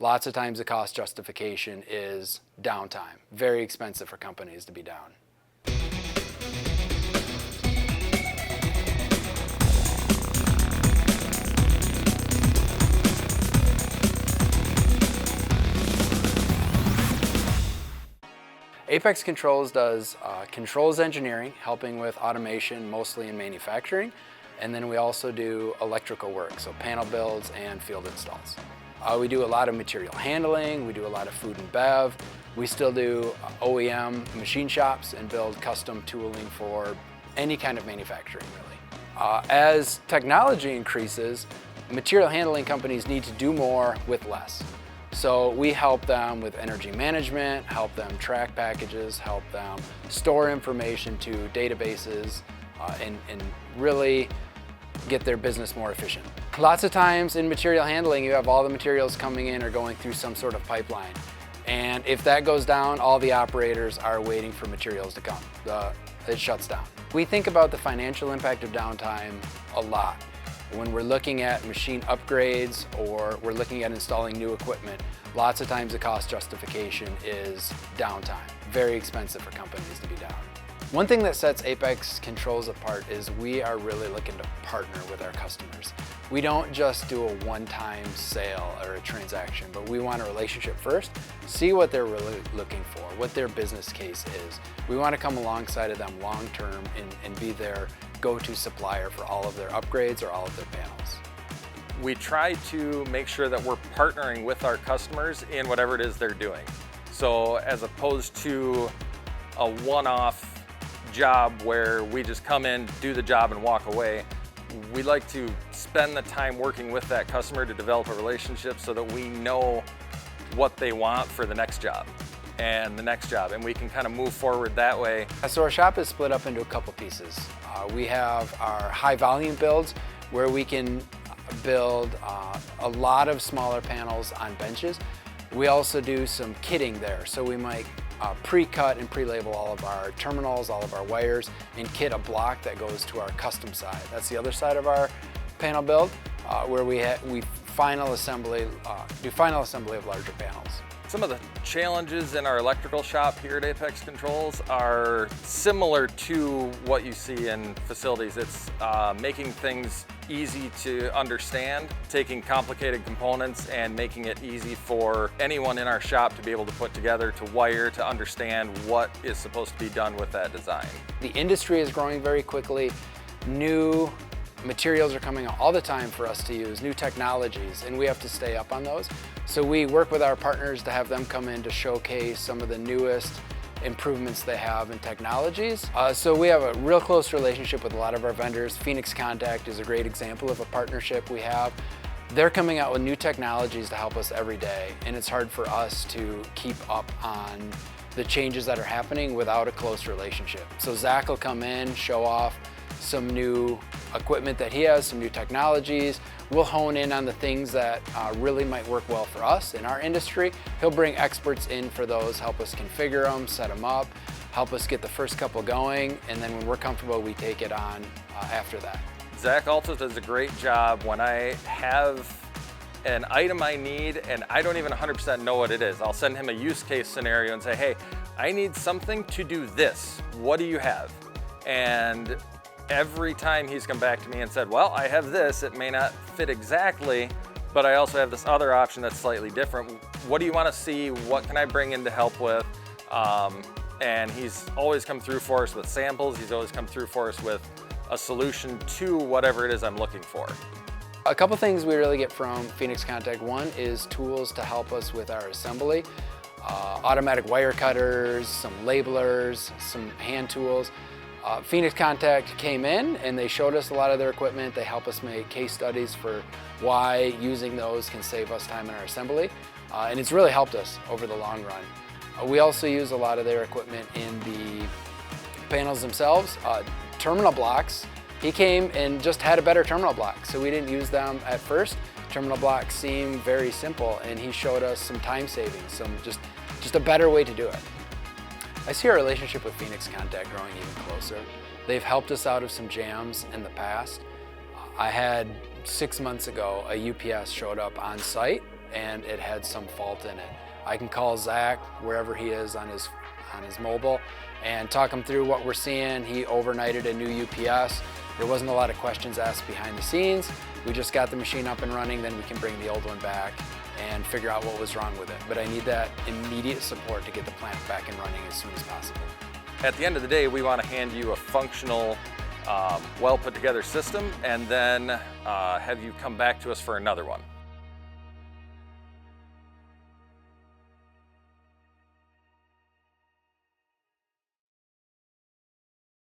lots of times the cost justification is downtime. Very expensive for companies to be down. Apex Controls does controls engineering, helping with automation, mostly in manufacturing. And then we also do electrical work, so panel builds and field installs. We do a lot of material handling, we do a lot of food and bev. We still do OEM machine shops and build custom tooling for any kind of manufacturing, really. As technology increases, material handling companies need to do more with less. So we help them with energy management, help them track packages, help them store information to databases, and really get their business more efficient. Lots of times in material handling, you have all the materials coming in or going through some sort of pipeline. And if that goes down, all the operators are waiting for materials to come. It shuts down. We think about the financial impact of downtime a lot. When we're looking at machine upgrades or we're looking at installing new equipment, lots of times the cost justification is downtime. Very expensive for companies to be down. One thing that sets Apex Controls apart is we are really looking to partner with our customers. We don't just do a one-time sale or a transaction, but we want a relationship first, see what they're really looking for, what their business case is. We want to come alongside of them long-term and be their go-to supplier for all of their upgrades or all of their panels. We try to make sure that we're partnering with our customers in whatever it is they're doing. So as opposed to a one-off job where we just come in, do the job and walk away, we like to spend the time working with that customer to develop a relationship so that we know what they want for the next job and the next job, and we can kind of move forward that way. So our shop is split up into a couple pieces. We have our high volume builds where we can build a lot of smaller panels on benches. We also do some kitting there, so we might pre-cut and pre-label all of our terminals, all of our wires, and kit a block that goes to our custom side. That's the other side of our panel build, where we do final assembly of larger panels. Some of the challenges in our electrical shop here at Apex Controls are similar to what you see in facilities. It's making things easy to understand, taking complicated components and making it easy for anyone in our shop to be able to put together, to wire, to understand what is supposed to be done with that design. The industry is growing very quickly. New materials are coming out all the time for us to use, new technologies, and we have to stay up on those. So we work with our partners to have them come in to showcase some of the newest improvements they have in technologies. So we have a real close relationship with a lot of our vendors. Phoenix Contact is a great example of a partnership we have. They're coming out with new technologies to help us every day, and it's hard for us to keep up on the changes that are happening without a close relationship. So Zach will come in, show off some new equipment that he has, some new technologies. We'll hone in on the things that really might work well for us in our industry. He'll bring experts in for those, help us configure them, set them up, help us get the first couple going, and then when we're comfortable, we take it on after that. Zach also does a great job when I have an item I need and I don't even 100% know what it is. I'll send him a use case scenario and say, hey, I need something to do this. What do you have? And every time he's come back to me and said, well, I have this, it may not fit exactly, but I also have this other option that's slightly different. What do you want to see? What can I bring in to help with? And he's always come through for us with samples. He's always come through for us with a solution to whatever it is I'm looking for. A couple things we really get from Phoenix Contact. One is tools to help us with our assembly. Automatic wire cutters, some labelers, some hand tools. Phoenix Contact came in and they showed us a lot of their equipment. They help us make case studies for why using those can save us time in our assembly. And it's really helped us over the long run. We also use a lot of their equipment in the panels themselves. Terminal blocks, he came and just had a better terminal block, so we didn't use them at first. Terminal blocks seem very simple, and he showed us some time savings, some just a better way to do it. I see our relationship with Phoenix Contact growing even closer. They've helped us out of some jams in the past. I had 6 months ago, a UPS showed up on site and it had some fault in it. I can call Zach wherever he is on his mobile and talk him through what we're seeing. He overnighted a new UPS. There wasn't a lot of questions asked behind the scenes. We just got the machine up and running, then we can bring the old one back and figure out what was wrong with it. But I need that immediate support to get the plant back and running as soon as possible. At the end of the day, we want to hand you a functional, well put together system and then have you come back to us for another one.